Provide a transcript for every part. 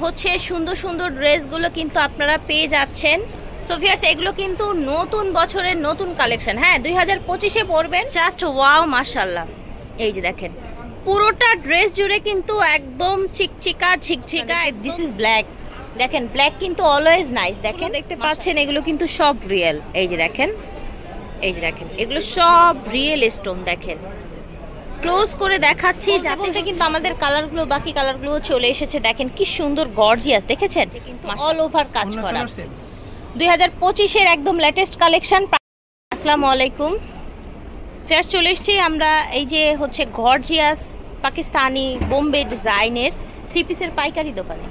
হচ্ছে সুন্দর সুন্দর ড্রেসগুলো কিন্তু আপনারা পেয়ে যাচ্ছেন। সো ভিউয়ার্স, এগুলো কিন্তু নতুন বছরের নতুন কালেকশন। হ্যাঁ, 2025-এ পরবেন। জাস্ট ওয়াও, মাশাআল্লাহ। এই যে দেখেন, পুরোটা ড্রেস জুড়ে কিন্তু একদম চিকচিকা ঝিকঝিকা। This is black. দেখেন, ব্ল্যাক কিন্তু অলওয়েজ নাইস। দেখেন, দেখতে পাচ্ছেন এগুলো কিন্তু সব রিয়েল। এই যে দেখেন, এই যে দেখেন, এগুলো সব রিয়েল স্টোন। দেখেন, ক্লোজ করে দেখাচ্ছি যাতে কিন্তু আমাদের কালারগুলো, বাকি কালারগুলো চলে এসেছে। দেখেন কি সুন্দর গর্জিয়াস, দেখেছেন? কিন্তু অল ওভার কাজ করা। 2025-এর একদম লেটেস্ট কালেকশন। আসসালামু আলাইকুম ফ্রেন্ডস, চলে এসেছি আমরা এই যে হচ্ছে গর্জিয়াস পাকিস্তানি বোম্বে ডিজাইনের থ্রি পিসের পাইকারি দোকানে।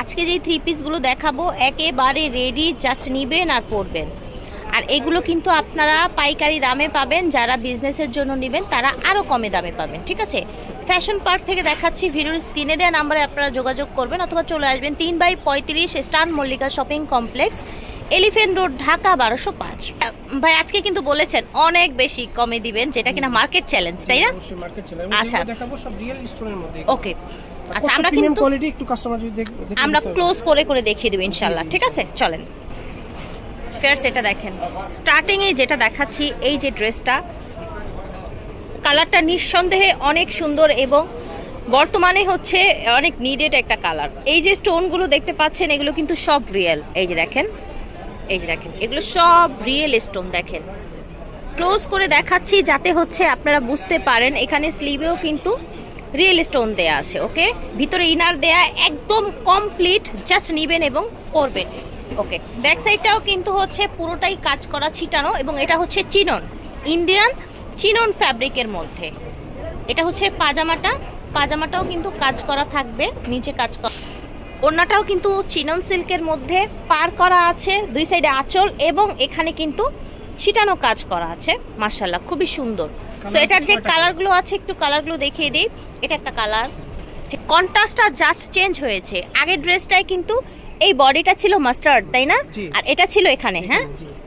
আজকে যেই থ্রি পিসগুলো দেখাবো একেবারে রেডি, জাস্ট নিবেন আর পরবেন। আর এগুলো কিন্তু আপনারা পাইকারি দামে পাবেন। যারা বিজনেসের জন্য নেবেন তারা আরও কমে দামে পাবেন। ঠিক আছে, ফ্যাশন পার্ক থেকে দেখাচ্ছি। ভিডিওর স্ক্রিনে দেওয়া নাম্বারে আপনারা যোগাযোগ করবেন অথবা চলে আসবেন 3/35 স্টান Mallika shopping complex, Elephant Road, Dhaka 1205। ভাই আজকে কিন্তু বলেছেন অনেক বেশি কমে দিবেন, যেটা কিনা মার্কেট চ্যালেঞ্জ, তাই না? আচ্ছা, দেখাবো সব রিয়েল স্টোনের মধ্যে। ওকে, আচ্ছা, আমরা কিন্তু কোয়ালিটি একটু কাস্টমার যদি দেখে আমরা ক্লোজ করে করে দেখিয়ে দেব ইনশাআল্লাহ। ঠিক আছে, চলেন। ফেয়ার্স, এটা দেখেন, স্টার্টিং এ যেটা দেখাচ্ছি, এই যে ড্রেসটা, কালারটা নিঃসন্দেহে অনেক সুন্দর এবং বর্তমানে হচ্ছে অনেক নিডেড একটা কালার। এই যে স্টোনগুলো দেখতে পাচ্ছেন এগুলো কিন্তু সব রিয়েল। এই যে দেখেন, এই যে দেখেন, এগুলো সব রিয়েল স্টোন। দেখেন, ক্লোজ করে দেখাচ্ছি যাতে হচ্ছে আপনারা বুঝতে পারেন। এখানে স্লিভেও কিন্তু রিয়েল স্টোন দেয়া আছে। ওকে, ভিতরে ইনার দেয়া, একদম কমপ্লিট। জাস্ট নিবেন এবং পরবেন। ওকে, ব্যাক সাইডটাও কিন্তু হচ্ছে পুরোটাই কাজ করা, ছিটানো, এবং এটা হচ্ছে চিনন, ইন্ডিয়ান চিনন ফ্যাব্রিকের মধ্যে। এটা হচ্ছে পাজামাটা, পাজামাটাও কিন্তু কাজ করা থাকবে, নিচে কাজ করা। ওড়নাটাও কিন্তু চিনন সিল্কের মধ্যে পার করা আছে, দুই সাইডে আঁচল এবং এখানে কিন্তু ছিটানো কাজ করা আছে। মাশাআল্লাহ, খুবই সুন্দর। সো এটার যে কালারগুলো আছে একটু কালারগুলো দেখিয়ে দিই। এটা একটা কালার, কন্ট্রাস্টটা জাস্ট চেঞ্জ হয়েছে। আগের ড্রেসটাই কিন্তু এই বডিটা ছিল মাস্টার্ড, তাই না? আর এটা ছিল এখানে। হ্যাঁ,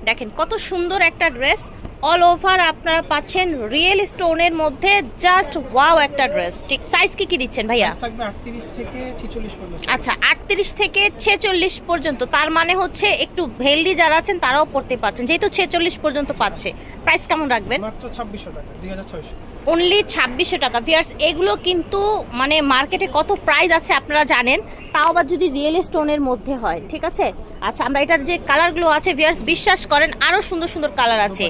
দেখেন কত সুন্দর একটা ড্রেস। অল ওভার আপনারা পাচ্ছেন রিয়েল স্টোনের মধ্যে। জাস্ট ওয়াও একটা ড্রেস। ঠিক, সাইজ কি দিচ্ছেন ভাইয়া? থাকবে 38 থেকে 46 পর্যন্ত। আচ্ছা, 38 থেকে 46 পর্যন্ত। তার মানে হচ্ছে একটু হেলদি যারা আছেন তারাও পড়তে পারছেন, যেহেতু 46 পর্যন্ত পাচ্ছে। প্রাইস কেমন রাখবেন? মাত্র 2600 টাকা, 2600। অনলি 2600 টাকা। ভিউয়ার্স, এগুলো কিন্তু মানে মার্কেটে কত প্রাইস আছে আপনারা জানেন, তাও আবার যদি রিয়েল স্টোনের মধ্যে হয়। ঠিক আছে, আচ্ছা, আমরা এটার যে কালারগুলো আছে ভিউয়ার্স, বিশ্বাস করেন আরো সুন্দর সুন্দর কালার আছে।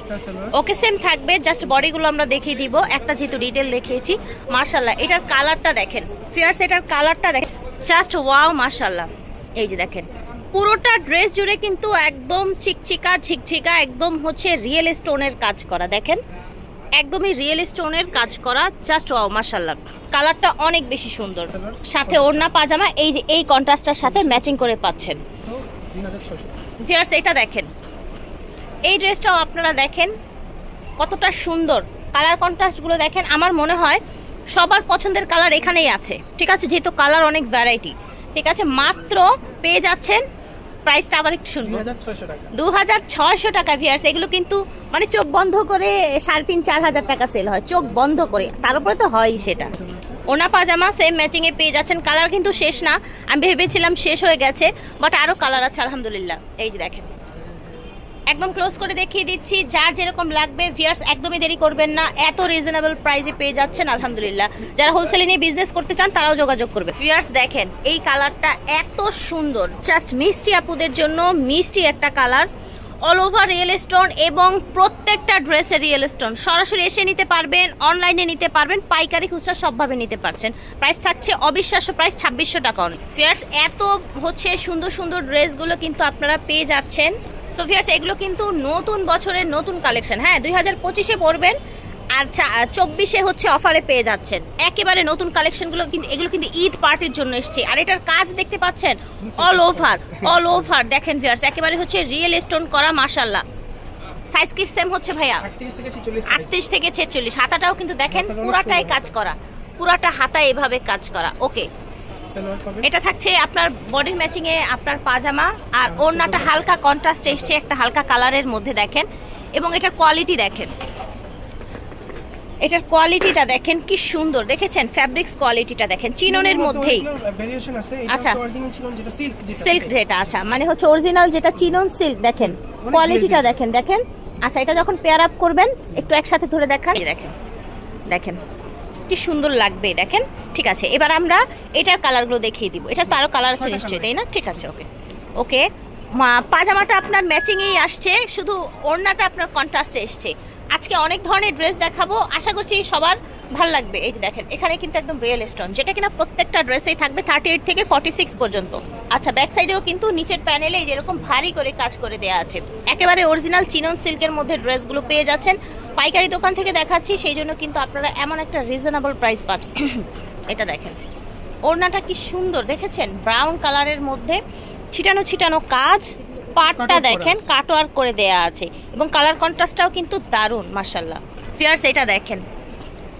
ওকে, সেম থাকবে, জাস্ট বডিগুলো আমরা দেখিয়ে দিব। একটা যেহেতু ডিটেল দেখিয়েছি। মাশাআল্লাহ, এটার কালারটা দেখেন ভিউয়ার্স, এটার কালারটা দেখেন, জাস্ট ওয়াও, মাশাআল্লাহ। এই যে দেখেন, পুরোটা ড্রেস জুড়ে কিন্তু একদম চিকচিকা ঝিকঝিকা, একদম হচ্ছে রিয়েল স্টোনের কাজ করা। দেখেন, একদমই রিয়েল স্টোনের কাজ করা। জাস্ট ওয়াও, মাশাআল্লাহ, কালারটা অনেক বেশি সুন্দর। সাথে ওড়না পাজামা এই যে এই কন্ট্রাস্টটার সাথে ম্যাচিং করে পাচ্ছেন। ভিউয়ার্স, এটা দেখেন, এই ড্রেসটাও আপনারা দেখেন কতটা সুন্দর। কালার কন্ট্রাস্টগুলো দেখেন, আমার মনে হয় সবার পছন্দের কালার এখানেই আছে। ঠিক আছে, যেহেতু কালার অনেক ভ্যারাইটি। ঠিক আছে, মাত্র পেয়ে যাচ্ছেন, প্রাইসটা আবার একটু শুনবো, 2600 টাকা। ভিউয়ার্স, এগুলো কিন্তু মানে চোখ বন্ধ করে 3500-4000 টাকা সেল হয়, চোখ বন্ধ করে। তার উপরে তো হয়ই সেটা। ওনা পাজামা সেম ম্যাচিং এ পেয়ে যাচ্ছেন। কালার কিন্তু শেষ না, আমি ভেবেছিলাম শেষ হয়ে গেছে, বাট আরো কালার আছে আলহামদুলিল্লাহ। এই যে দেখেন, একদম ক্লোজ করে দেখিয়ে দিচ্ছি, যার যেরকম লাগবে। ভিউয়ার্স, একদমই দেরি করবেন না, এত রিজনেবল প্রাইসে পেয়ে যাচ্ছেন আলহামদুলিল্লাহ। যারা হোলসেলে নিয়ে বিজনেস করতে চান তারাও যোগাযোগ করবে। ভিউয়ার্স, দেখেন এই কালারটা এত সুন্দর, জাস্ট মিষ্টি আপুদের জন্য মিষ্টি একটা colour. All over real stone এবং প্রত্যেকটা ড্রেসে রিয়েল স্টোন। সরাসরি এসে নিতে পারবেন, অনলাইনে নিতে পারবেন, পাইকারি খুচরা সবভাবে নিতে পারছেন। প্রাইস থাকছে অবিশ্বাস্য প্রাইস, 2600 টাকা। ভিউয়ার্স, এত হচ্ছে সুন্দর সুন্দর ড্রেসগুলো কিন্তু আপনারা পেয়ে যাচ্ছেন। সো ভিউয়ার্স, এগুলো কিন্তু নতুন বছরের নতুন কালেকশন। হ্যাঁ, 2025-এ পরবেন আর 24-এ হচ্ছে অফারে পেয়ে যাচ্ছেন। একেবারে নতুন কালেকশনগুলো কিন্তু, এগুলো কিন্তু ঈদ পার্টির জন্য এসছে। আর এটার কাজ দেখতে পাচ্ছেন অল ওভার, অল ওভার। দেখেন ভিউয়ার্স, একেবারে হচ্ছে রিয়েল স্টোন করা। মাশাআল্লাহ, সাইজ কি সেম হচ্ছে ভাইয়া? 38 থেকে 46। হাতাটাও কিন্তু দেখেন পুরাটাই কাজ করা, পুরাটা হাতায় এভাবে কাজ করা। ওকে, এটা থাকছে আপনার বডির ম্যাচিং এ আপনার পাজামা, আর ওড়নাটা হালকা কন্ট্রাস্ট এসছে একটা হালকা কালারের মধ্যে। দেখেন, এবং এটার কোয়ালিটি দেখেন, এটার কোয়ালিটিটা দেখেন কি সুন্দর, দেখেছেন ফ্যাব্রিক্স কোয়ালিটিটা দেখেন, চিননের মধ্যেই ভেরিয়েশন আছে। এটা আচ্ছা অরিজিনাল চিনন যেটা সিল্ক, সিল্ক যেটা, আচ্ছা মানে হচ্ছে অরিজিনাল যেটা চিনন সিল্ক, দেখেন কোয়ালিটিটা দেখেন দেখেন। আচ্ছা এটা যখন পেয়ার আপ করবেন একটু একসাথে ধরে দেখান, দেখেন দেখেন কি সুন্দর লাগবে দেখেন। ঠিক আছে, এবার আমরা এটার কালারগুলো দেখিয়ে দিব। এটার তো আরো কালার আছে নিশ্চয়ই, তাই না? ঠিক আছে, ওকে ওকে। পাজামাটা আপনার ম্যাচিংয়েই আসছে, শুধু ওড়নাটা আপনার কন্ট্রাস্টে এসছে। আজকে অনেক ধরনের ড্রেস দেখাবো, আশা করছি সবার ভালো লাগবে। এই যে দেখেন এখানে কিন্তু একদম রিয়েল স্টোন, যেটা কিনা প্রত্যেকটা ড্রেসেই থাকবে 38 থেকে 46 পর্যন্ত। আচ্ছা ব্যাক সাইডেও কিন্তু নিচের প্যানেলে যেরকম ভারী করে কাজ করে দেওয়া আছে, একেবারে অরিজিনাল চিনন সিল্কের মধ্যে ড্রেসগুলো পেয়ে যাচ্ছেন। পাইকারি দোকান থেকে দেখাচ্ছি, সেই জন্য কিন্তু আপনারা এমন একটা রিজনেবল প্রাইস পাচ্ছেন। এটা দেখেন ওড়নাটা কি সুন্দর, দেখেছেন ব্রাউন কালারের মধ্যে ছিটানো ছিটানো কাজ, পাটটা দেখেন কাটওয়ার্ক করে দেয়া আছে এবং কালার কন্ট্রাস্টটাও কিন্তু দারুণ মাশাআল্লাহ। ফিয়ার্স এটা দেখেন,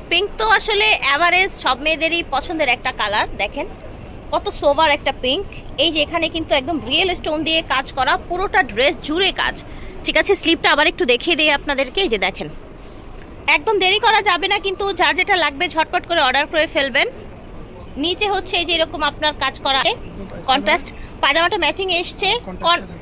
পিঙ্ক তো আসলে এভারেজ সব মেয়েদেরই পছন্দের একটা কালার, দেখেন কত সোভার একটা পিঙ্ক। এই যে এখানে কিন্তু একদম রিয়েল স্টোন দিয়ে কাজ করা, পুরোটা ড্রেস জুড়ে কাজ। ঠিক আছে, স্লিপটা আবার একটু দেখিয়ে দিই আপনাদেরকে। এই যে দেখেন একদম দেরি করা যাবে না, কিন্তু যার যেটা লাগবে ঝটপট করে অর্ডার করে ফেলবেন। নিচে হচ্ছে এই যে এরকম আপনার কাজ করা আছে কন্ট্রাস্ট, পাজামাটা ম্যাচিং এসছে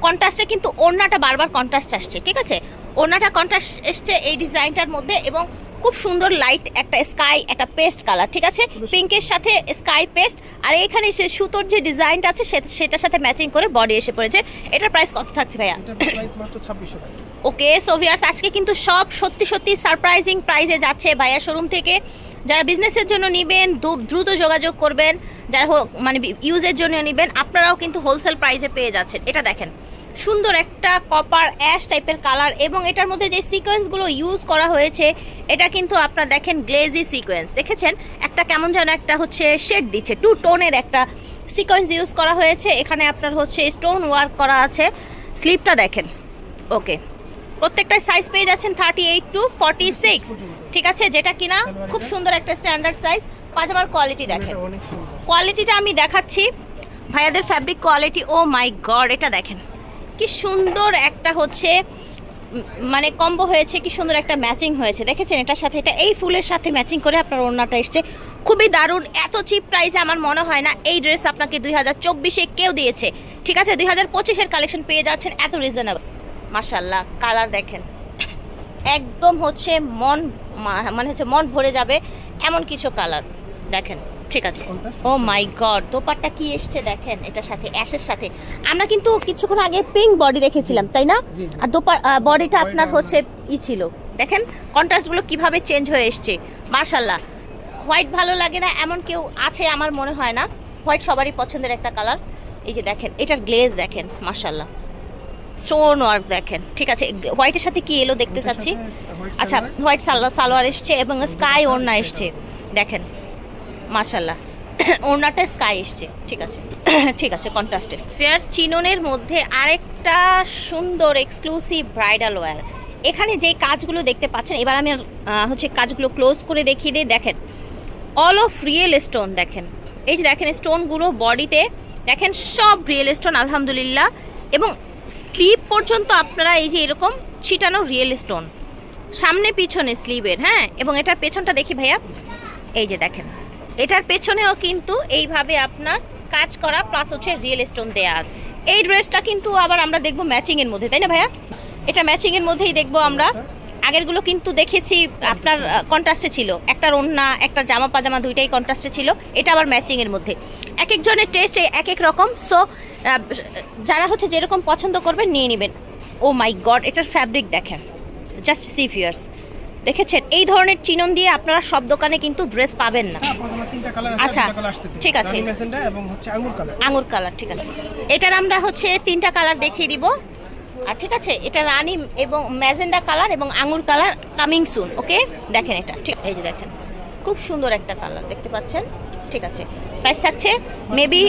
কন্ট্রাস্টে, কিন্তু ওড়নাটা বারবার কন্ট্রাস্ট আসছে। ঠিক আছে, ওড়নাটা কন্ট্রাস্ট এসছে এই ডিজাইনটার মধ্যে এবং খুব সুন্দর লাইট একটা স্কাই একটা পেস্ট কালার। ঠিক আছে, পিঙ্কের সাথে স্কাই পেস্ট, আর এখানে সে সুতোর যে ডিজাইনটা আছে সেটার সাথে ম্যাচিং করে বডি এসে পড়েছে। এটার প্রাইস কত থাকছে ভাইয়া? এটার প্রাইস মাত্র 2600 টাকা। ওকে সো ভিউয়ার্স, আজকে কিন্তু সব সত্যি সত্যি সারপ্রাইজিং প্রাইসে যাচ্ছে ভাইয়া শোরুম থেকে। যারা বিজনেসের জন্য নেবেন দ্রুত যোগাযোগ করবেন, যারা মানে ইউজের জন্য নেবেন আপনারাও কিন্তু হোলসেল প্রাইসে পেয়ে যাচ্ছেন। এটা দেখেন সুন্দর একটা কপার অ্যাশ টাইপের কালার, এবং এটার মধ্যে যে সিকোয়েন্সগুলো ইউজ করা হয়েছে এটা কিন্তু আপনারা দেখেন গ্লেজি সিকোয়েন্স, দেখেছেন একটা কেমন যেন একটা হচ্ছে শেড দিচ্ছে, টু টোনের একটা সিকোয়েন্স ইউজ করা হয়েছে। এখানে আপনার হচ্ছে স্টোন ওয়ার্ক করা আছে। স্লিপটা দেখেন, ওকে প্রত্যেকটা সাইজ পেয়ে যাচ্ছেন 38 to 46। ঠিক আছে, যেটা কিনা খুব সুন্দর একটা স্ট্যান্ডার্ড সাইজ। পাজামার কোয়ালিটি দেখেন, কোয়ালিটিটা আমি দেখাচ্ছি ভাইয়াদের ফ্যাব্রিক কোয়ালিটি। ও মাই গড, এটা দেখেন কি সুন্দর একটা হচ্ছে মানে কম্বো হয়েছে, কি সুন্দর একটা ম্যাচিং হয়েছে, দেখেছেন এটার সাথে এটা এই ফুলের সাথে ম্যাচিং করে আপনার ওড়নাটা এসছে, খুবই দারুণ। এত চিপ প্রাইসে আমার মনে হয় না এই ড্রেস আপনাকে 2024-এ কেউ দিয়েছে। ঠিক আছে, 2025-এর কালেকশন পেয়ে যাচ্ছেন এত রিজনেবল। মাশাআল্লাহ কালার দেখেন, একদম হচ্ছে মানে হচ্ছে মন ভরে যাবে এমন কিছু কালার দেখেন। ঠিক আছে, ও মাই গড দোপাট্টা কি এসছে দেখেন, এটার সাথে অ্যাশের সাথে। আমরা কিন্তু কিছুক্ষণ আগে পিঙ্ক বডি দেখেছিলাম তাই না, আর বডিটা আপনার হচ্ছে ছিল, দেখেন কন্ট্রাস্টগুলো কিভাবে চেঞ্জ হয়ে এসছে মাশাআল্লাহ। হোয়াইট ভালো লাগে না এমন কেউ আছে আমার মনে হয় না, হোয়াইট সবারই পছন্দের একটা কালার। এই যে দেখেন এটার গ্লেজ দেখেন মাশাআল্লাহ, স্টোন ওয়ার্ক দেখেন। ঠিক আছে, হোয়াইটের সাথে কি এলো দেখতে চাচ্ছি। আচ্ছা হোয়াইট সালোয়ার এসছে এবং স্কাই ওড়না এসছে দেখেন মাশাআল্লাহ, ওড়নাটা স্কাই এসছে। ঠিক আছে ঠিক আছে, কন্ট্রাস্টে ফেয়ার চিননের মধ্যে আরেকটা সুন্দর এক্সক্লুসিভ ব্রাইডাল ওয়্যার। এখানে যে কাজগুলো দেখতে পাচ্ছেন, এবার আমি হচ্ছে কাজগুলো ক্লোজ করে দেখিয়ে দিই। দেখেন অল অফ রিয়েল স্টোন, দেখেন এই যে দেখেন স্টোনগুলো বডিতে দেখেন সব রিয়েল স্টোন আলহামদুলিল্লাহ, এবং স্লিভ পর্যন্ত আপনারা এই যে এরকম ছিটানো রিয়েল স্টোন সামনে পিছনে স্লিভের। হ্যাঁ, এবং এটার পেছনটা দেখি ভাইয়া, এই যে দেখেন এটার পেছনেও কিন্তু এইভাবে আপনার কাজ করা প্লাস হচ্ছে রিয়েল স্টোন দেয়া। এই ড্রেসটা কিন্তু আবার আমরা দেখবো ম্যাচিং এর মধ্যে, তাই না ভাইয়া? এটা ম্যাচিং এর মধ্যেই দেখবো আমরা। আগেরগুলো কিন্তু দেখেছি আপনার কন্ট্রাস্টে ছিল, একটা ওড়না একটা জামা পাজামা দুইটাই কন্ট্রাস্টে ছিল, এটা আবার ম্যাচিং এর মধ্যে। এক একজনের টেস্ট এক এক রকম, সো যারা হচ্ছে যেরকম পছন্দ করবেন নিয়ে নেবেন। ও মাই গড, এটার ফ্যাব্রিক দেখেন, জাস্ট সি ফিয়ার্স, দেখেছেন এই ধরনের চিনন দিয়ে আপনারা সব দোকানে কিন্তু ড্রেস পাবেন না। আচ্ছা ঠিক আছে, আঙুর কালার, ঠিক আছে এটার আমরা হচ্ছে 3টা কালার দেখিয়ে দিব। আর ঠিক আছে, এটা রানী এবং ম্যাজেন্ডা কালার এবং আঙুর কালার কামিং সুন। ওকে দেখেন এটা, ঠিক এই যে দেখেন খুব সুন্দর একটা কালার দেখতে পাচ্ছেন। ঠিক আছে, প্রাইস থাকছে মেবি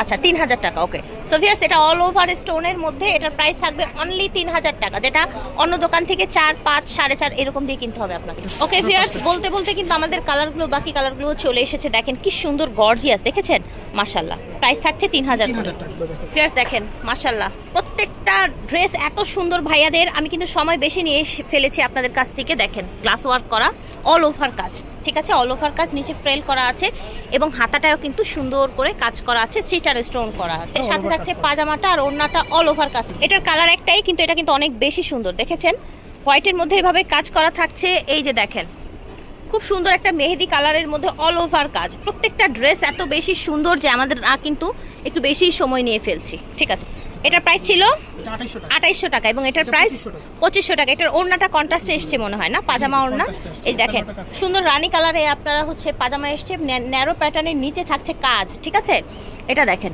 আচ্ছা 3000 টাকা। ওকে সো ভিউয়ার্স এটা অল ওভার স্টোনের মধ্যে, এটার প্রাইস থাকবে অনলি 3000 টাকা, যেটা অন্য দোকান থেকে 4, 5, 4.5 এরকম দিয়ে কিনতে হবে আপনাকে। ওকে ভিউয়ার্স বলতে বলতে কিন্তু আমাদের কালারগুলো, বাকি কালারগুলো চলে এসেছে। দেখেন কি সুন্দর গর্জিয়াস, দেখেছেন মাশাআল্লাহ। প্রাইস থাকছে 3000 করে। ভিউয়ার্স দেখেন মাশাআল্লাহ প্রত্যেকটা ড্রেস এত সুন্দর ভাইয়াদের। আমি কিন্তু সময় বেশি নিয়ে ফেলেছি আপনাদের কাছ থেকে। দেখেন গ্লাস ওয়ার্ক করা, অল ওভার কাজ, ঠিক আছে, অল ওভার কাজ, নিচে ফ্রেল করা আছে এবং হাতাটাও কিন্তু সুন্দর করে কাজ করা আছে, সিটার স্টোন করা আছে। সাথে থাকছে পাজামাটা আর ওড়নাটা অল ওভার কাজ। এটার কালার একটাই কিন্তু এটা কিন্তু অনেক বেশি সুন্দর, দেখেছেন হোয়াইটের মধ্যে এভাবে কাজ করা থাকছে। এই যে দেখেন খুব সুন্দর একটা মেহেদি কালারের মধ্যে অল ওভার কাজ। প্রত্যেকটা ড্রেস এত বেশি সুন্দর যে আমাদের কিন্তু একটু বেশি সময় নিয়ে ফেলছি, ঠিক আছে। এটার প্রাইস ছিল 2800 টাকা এবং এটার প্রাইস 2500 টাকা। এটার ওড়নাটা কন্ট্রাস্টে এসছে মনে হয় না, পাজামা ওড়না। এই দেখেন সুন্দর রানী কালারে আপনারা হচ্ছে পাজামা এসছে, ন্যারো প্যাটার্নের নিচে থাকছে কাজ, ঠিক আছে। এটা দেখেন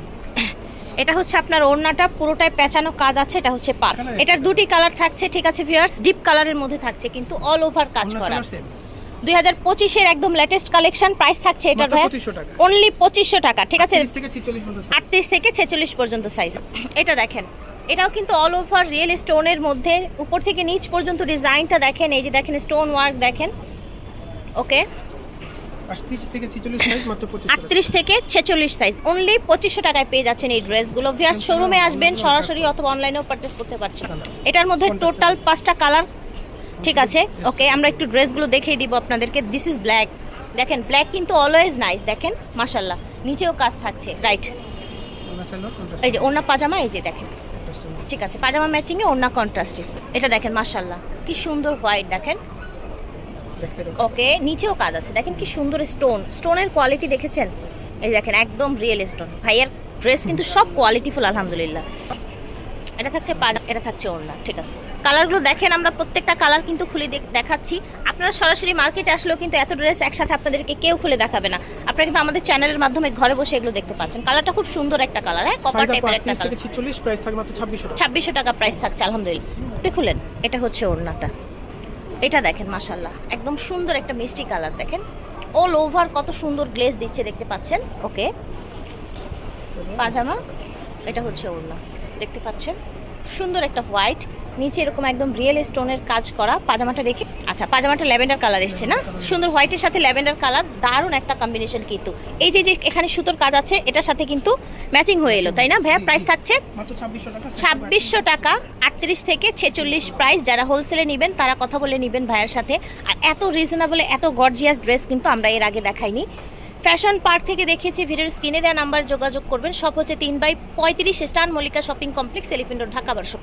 এটা হচ্ছে আপনার ওড়নাটা পুরোটাই পেঁচানো কাজ আছে, এটা হচ্ছে পার। এটার দুটি কালার থাকছে, ঠিক আছে ভিউয়ার্স, ডিপ কালারের মধ্যে থাকছে কিন্তু অল ওভার কাজ করা। 2025 এর একদম লেটেস্ট কালেকশন। প্রাইস থাকছে এটার ভাই অনলি 2500 টাকা, ঠিক আছে। 38 থেকে 46 পর্যন্ত সাইজ। এটা দেখেন এটাও কিন্তু অল ওভার রিয়েল স্টোনের মধ্যে, উপর থেকে নিচ পর্যন্ত ডিজাইনটা দেখেন। এই যে দেখেন স্টোন ওয়ার্ক দেখেন। ওকে 38 থেকে 46 সাইজ মাত্র 38 থেকে 46 সাইজ অনলি 2500 টাকায় পেয়ে যাচ্ছেন এই ড্রেসগুলো। ভিউয়ার্স শোরুমে আসবেন সরাসরি অথবা অনলাইনেও পারচেজ করতে পারছেন। এটার মধ্যে টোটাল 5টা কালার, ঠিক আছে। ওকে আমরা একটু ড্রেসগুলো দেখিয়ে দিব আপনাদেরকে। দিস ইজ ব্ল্যাক, দেখেন ব্ল্যাক কিন্তু অলওয়েজ নাইস, দেখেন মাশাআল্লাহ নিচেও কাজ থাকছে, রাইট। এই যে ওড়না পাজামা, এই যে দেখেন, ঠিক আছে, পাজামা ম্যাচিং এ ওড়না কন্ট্রাস্টে। এটা দেখেন মাশাআল্লাহ কি সুন্দর হোয়াইট, দেখেন। ওকে নিচেও কাজ আছে, দেখেন কি সুন্দর স্টোন, স্টোনের কোয়ালিটি দেখেছেন। এই দেখেন একদম রিয়েল স্টোন। ভাইয়ার ড্রেস কিন্তু সব কোয়ালিটিফুল আলহামদুলিল্লাহ। এটা থাকছে পাজামা, এটা থাকছে ওড়না, ঠিক আছে। কালারগুলো দেখেন, আমরা প্রত্যেকটা কালার কিন্তু খুলে দেখাচ্ছি। আপনারা সরাসরি মার্কেটে আসলেও কিন্তু এত ড্রেস একসাথে আপনাদেরকে কেউ খুলে দেখাবে না। আপনারা কিন্তু আমাদের চ্যানেলের মাধ্যমে ঘরে বসে এগুলো দেখতে পাচ্ছেন। কালারটা খুব সুন্দর একটা কালার, হ্যাঁ কপার টাইপের একটা কালার। 46 প্রাইস থাকবে মাত্র 2600 টাকা। 2600 টাকা প্রাইস থাকছে আলহামদুলিল্লাহ। আপনি খুলেন, এটা হচ্ছে ওড়নাটা। এটা দেখেন মাশাআল্লাহ একদম সুন্দর একটা মিষ্টি কালার, দেখেন অল ওভার কত সুন্দর গ্লেজ দিচ্ছে, দেখতে পাচ্ছেন। ওকে পাজামা, এটা হচ্ছে ওড়না, দেখতে পাচ্ছেন সুন্দর একটা হোয়াইট, নিচে এরকম একদম রিয়েল স্টোনের কাজ করা। পাজামাটা দেখে, আচ্ছা পাজামাটা ল্যাভেন্ডার কালার এসছে না, সুন্দর হোয়াইটের সাথে ল্যাভেন্ডার কালার, দারুণ একটা কম্বিনেশন। কিন্তু এই যে যে এখানে সুতোর কাজ আছে এটার সাথে কিন্তু ম্যাচিং হয়ে এলো, তাই না ভাইয়া? প্রাইস থাকছে মাত্র 2600 টাকা। 2600 টাকা, 38 থেকে 46 প্রাইস। যারা হোলসেলে নেবেন তারা কথা বলে নেবেন ভাইয়ের সাথে। আর এত রিজনেবলে এত গর্জিয়াস ড্রেস কিন্তু আমরা এর আগে দেখাইনি। ফ্যাশন পার্ক থেকে দেখিয়েছি, ভিডিওর স্ক্রিনে দেওয়া নাম্বার যোগাযোগ করবেন। সব হচ্ছে 3/35 স্টান Mallika shopping complex, Elephant Road, Dhaka 12।